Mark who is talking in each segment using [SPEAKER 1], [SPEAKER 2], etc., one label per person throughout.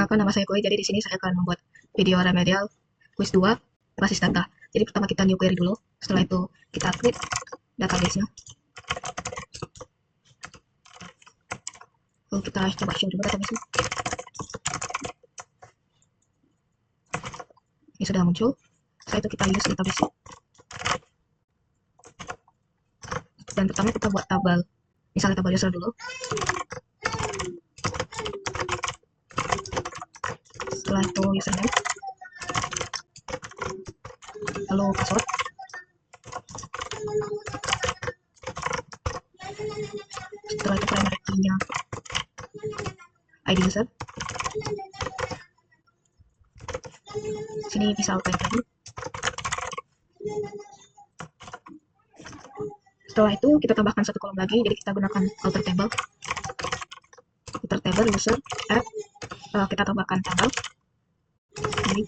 [SPEAKER 1] Perkenalkan, nama saya Koi. Jadi di sini saya akan membuat video remedial quiz 2 basis data. Jadi pertama kita new query dulu. Setelah itu kita klik database-nya. Lalu kita coba show dulu database-nya. Ini sudah muncul. Setelah itu kita use database. Dan pertama kita buat tabel. Misalnya tabel user dulu. Setelah itu username. Lalu password. Setelah itu primary key-nya ID user. Sini bisa apa tadi. Setelah itu kita tambahkan satu kolom lagi, jadi kita gunakan alter table. Alter table user add, kita tambahkan tanggal. Jadi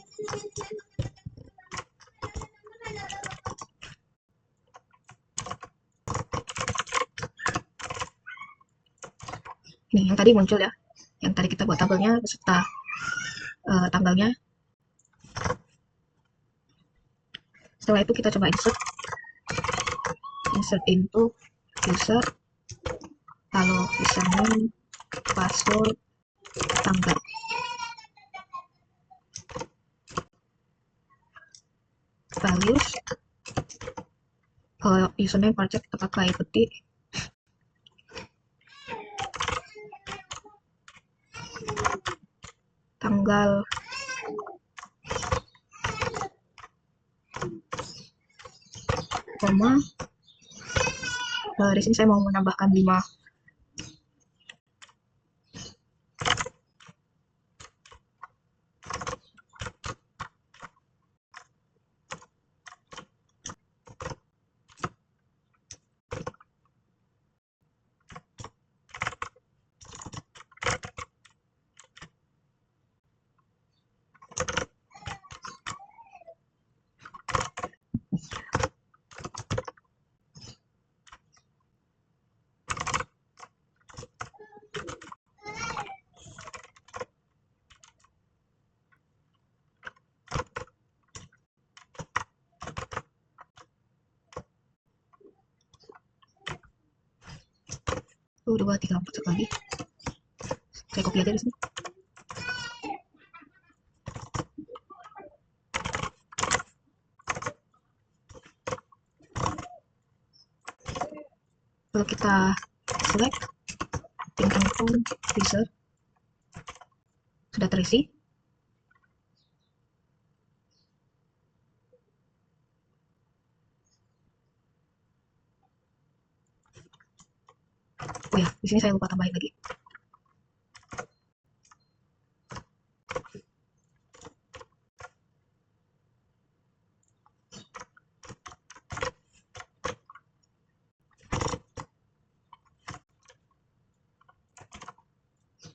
[SPEAKER 1] ini yang tadi muncul ya, yang tadi kita buat tabelnya beserta tanggalnya. Setelah itu kita coba insert into user, lalu username, password, tanggal. Values, kalau username project apakah ikuti tanggal koma. Di sini saya mau menambahkan 5. Udah 2, 3, 4 lagi. Saya copy aja di sini. Lalu kita select bintang phone user, sudah terisi. Oh ya, di sini saya lupa tambahin lagi.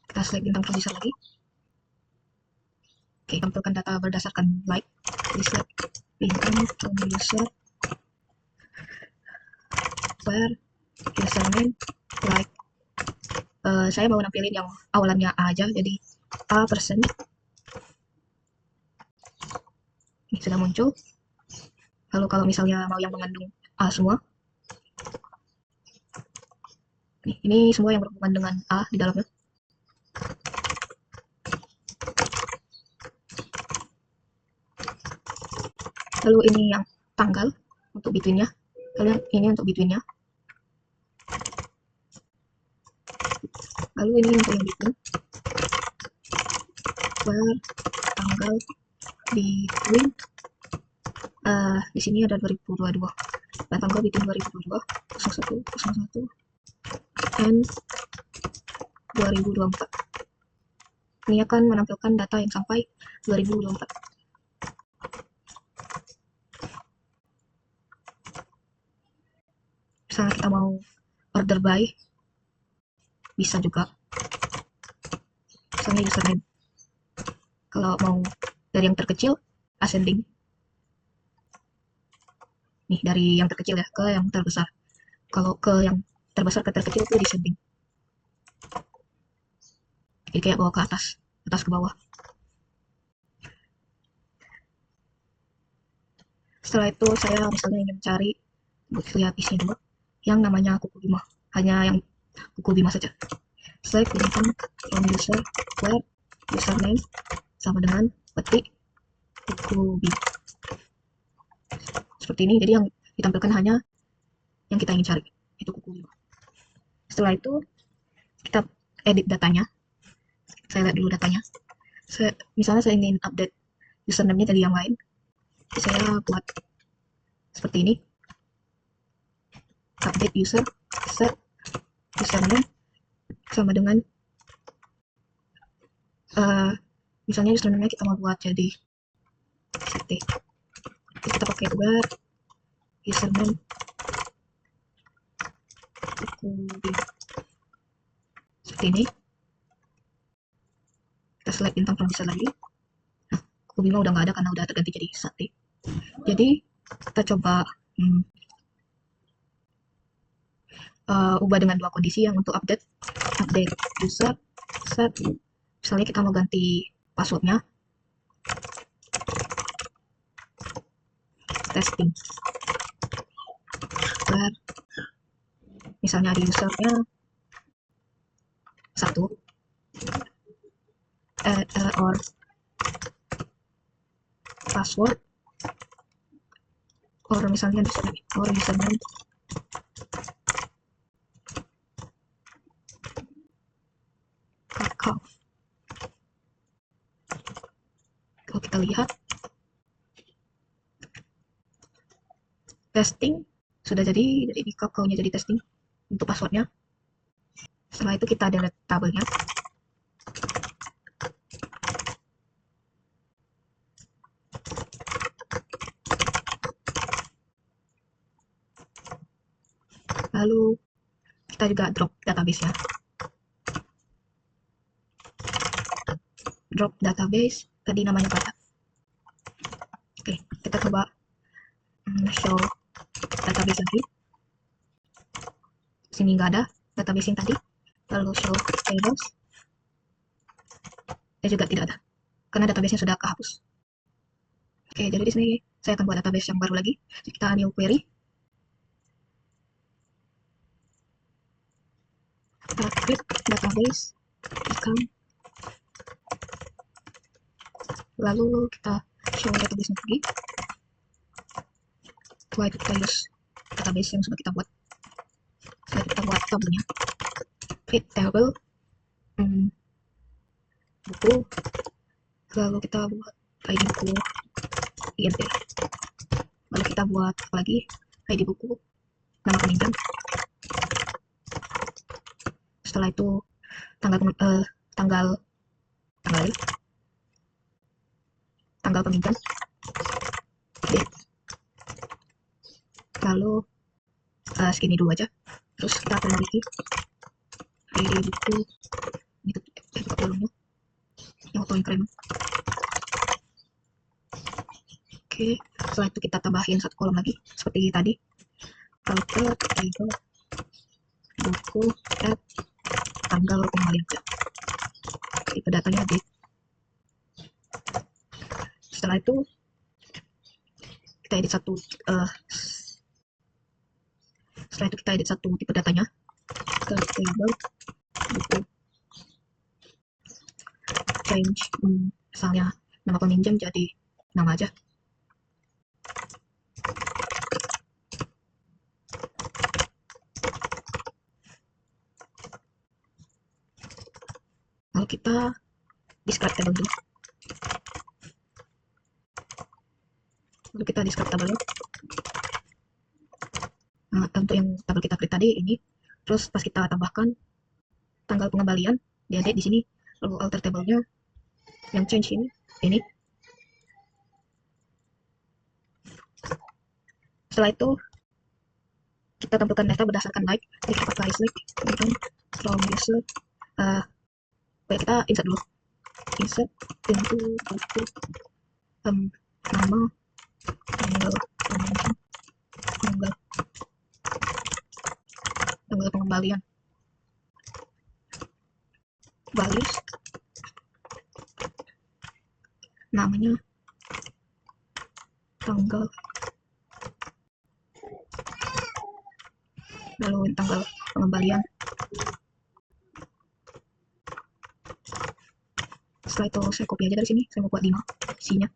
[SPEAKER 1] Kita select bintang phone user lagi. Oke, tampilkan data berdasarkan like. Jadi select bintang phone user, where username like. Saya mau nampilin yang awalannya A aja, jadi A persen. Ini sudah muncul. Lalu kalau misalnya mau yang mengandung A semua, ini semua yang berhubungan dengan A di dalamnya. Lalu ini yang tanggal untuk between-nya. Lalu ini untuk between-nya. Lalu ini untuk yang between. Where tanggal between. Di sini ada 2022. Dan tanggal between 2022 01 and 2024. Ini akan menampilkan data yang sampai 2024. Misalnya kita mau order by, bisa juga. Misalnya username. Kalau mau dari yang terkecil, ascending. Nih, dari yang terkecil ya ke yang terbesar. Kalau ke yang terbesar ke terkecil itu descending. Jadi kayak bawa ke atas atas ke bawah. Setelah itu saya misalnya ingin cari, lihat isi dulu yang namanya kuku 5, hanya yang kuku 5 saja. Saya gunakan from user where username sama dengan petik kuku 5 seperti ini. Jadi yang ditampilkan hanya yang kita ingin cari, itu kuku 5. Setelah itu kita edit datanya. Saya lihat dulu datanya. Misalnya saya ingin update username-nya jadi yang lain, saya buat seperti ini. Update user, set username sama dengan misalnya username-nya kita mau buat jadi ct. Kita pakai where username kuku 5 seperti ini. Kita select bintang from user lagi. Nah, kuku 5 udah nggak ada karena udah terganti jadi sate. Jadi kita coba ubah dengan dua kondisi yang untuk update user set. Misalnya kita mau ganti passwordnya, testing where misalnya ada usernya 1 or password or misalnya username kakao. Kalau kita lihat testing sudah jadi di kakao-nya jadi testing untuk passwordnya. Setelah itu kita delete tabelnya. Lalu kita juga drop database ya. Drop database, tadi namanya apa? Oke, kita coba show database lagi. Sini nggak ada database yang tadi. Lalu show tables, juga tidak ada karena database-nya sudah kehapus. Oke, jadi di sini saya akan buat database yang baru lagi. Kita new query. Kita klik database account. Lalu kita show database lagi. Setelah itu kita use database yang sudah kita buat. Setelah kita buat tabelnya, create table buku, lalu kita buat ID buku INT, lalu kita buat apa lagi, ID buku, nama peminjam. Setelah itu tanggal peminjam, lalu segini dulu aja. Terus kita perbaiki ID buku itu buka kolomnya yang auto increment. Oke, setelah itu kita tambahin satu kolom lagi seperti tadi, alter table buku add tanggal pengembalian. Itu datanya date. Setelah itu kita edit satu tipe datanya ke table buku, change misalnya nama peminjam jadi nama aja. Lalu kita describe table dulu. Nah, untuk yang tabel kita create tadi ini, terus pas kita tambahkan tanggal pengembalian diedit di sini, lalu alter table-nya yang change ini. Setelah itu kita tampilkan data berdasarkan like. Jadi kita pakai select from user. Kita insert dulu. Insert into buku nama tanggal pengembalian, values namanya tanggal, lalu tanggal pengembalian. Setelah itu saya copy aja dari sini, saya mau buat 5 isinya.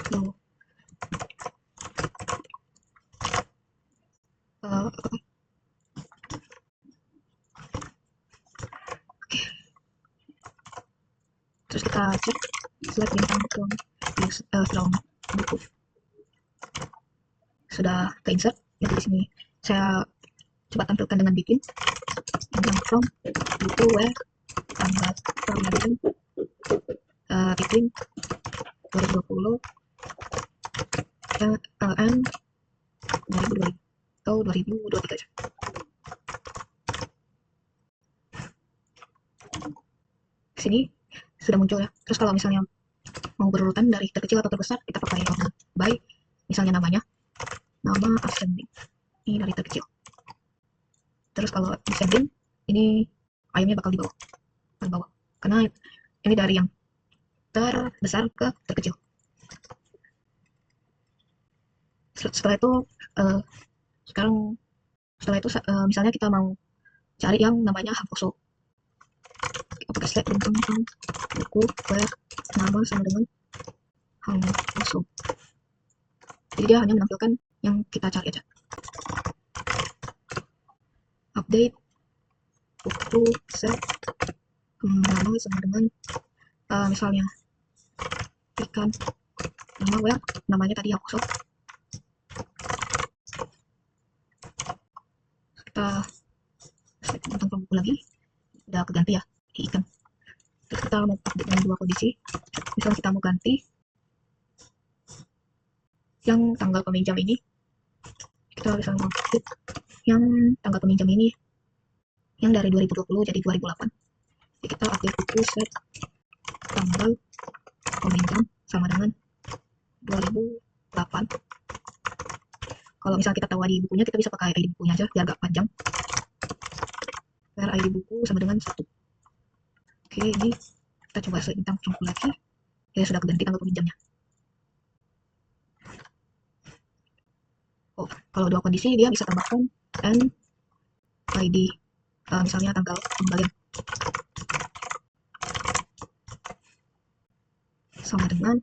[SPEAKER 1] Lalu terus kita cek select bintang from buku, sudah ke insert. Jadi di sini saya coba tampilkan dengan bikin bintang from buku where tanggal pengembalian bikin 2020 and 2020 atau 2023 aja. Sini sudah muncul ya. Terus kalau misalnya mau berurutan dari terkecil atau terbesar, kita pakai order by, misalnya nama ascending, ini dari terkecil. Terus kalau descending, ini ayamnya bakal di bawah, karena ini dari yang terbesar ke terkecil. Setelah itu misalnya kita mau cari yang namanya Hafoso, kita pakai select bintang from buku where nama sama dengan Hafoso. Jadi dia hanya menampilkan yang kita cari aja. Update buku set nama sama dengan misalnya ikan, nama where namanya tadi Hafoso. Kita select bintang from buku lagi, udah keganti ya ikan. Terus kita mau update dengan 2 kondisi. Misalnya kita mau ganti yang tanggal peminjam ini, kita bisa mau update yang tanggal peminjam ini yang dari 2020 jadi 2008. Jadi kita update buku set tanggal peminjam sama dengan 2008. Kalau misal kita tahu ID bukunya, kita bisa pakai ID bukunya aja biar agak panjang. Biar ID buku sama dengan 1. Oke, ini kita coba select bintang from lagi. Ya sudah keganti tanggal peminjamnya. Oh, kalau 2 kondisi dia bisa tambahkan and ID, misalnya tanggal pengembalian sama dengan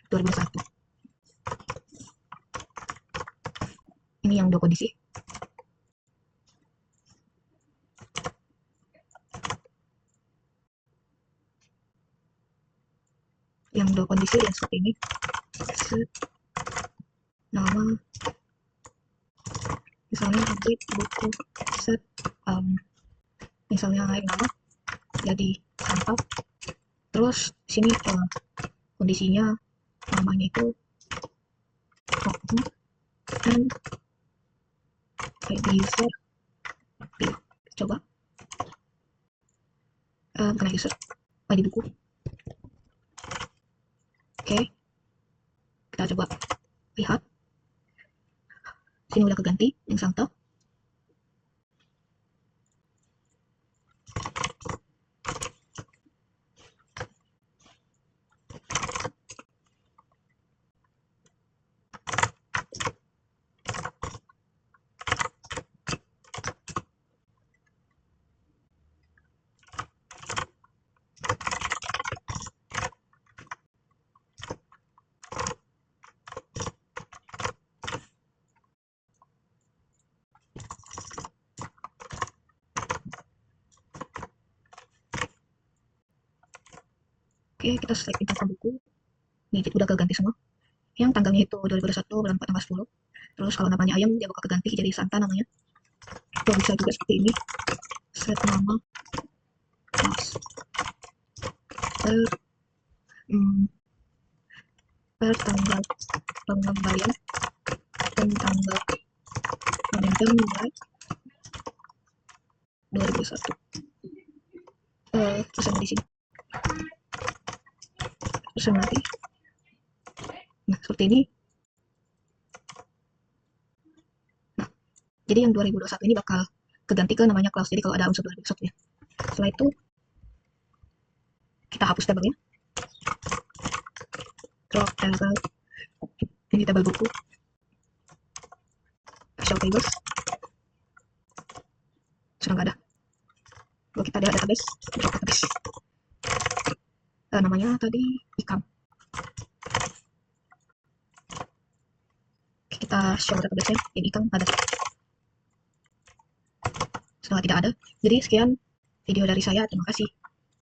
[SPEAKER 1] 2001. Ini yang 2 kondisi. Yang 2 kondisi yang seperti ini. Set nama, misalnya update buku set misalnya lain nama jadi santap. Terus sini kondisinya namanya itu dan ID user pilih. Coba bukan ID user, ID buku. Oke, kita coba lihat sini udah keganti yang santap. Oke, kita select bintang buku. Ini udah keganti semua. Yang tanggalnya itu 2021 bulan 4 tanggal 10. Terus kalau namanya ayam dia bakal keganti jadi Santa namanya. Atau bisa juga seperti ini. Set nama pas per tanggal pengembalian dan tanggal peminjam mulai 2001. Terus ada di sini. terus nanti, nah seperti ini. Nah, jadi yang 2021 ini bakal keganti ke namanya clause, jadi kalau ada unsur 2021 ya. Setelah itu kita hapus tabelnya, drop table, ini tabel buku, show tables, sudah nggak ada. Kalau kita ada database, drop database. Namanya tadi ikam. Kita show database-nya, yang ikam ada. Setelah tidak ada, jadi sekian video dari saya, terima kasih.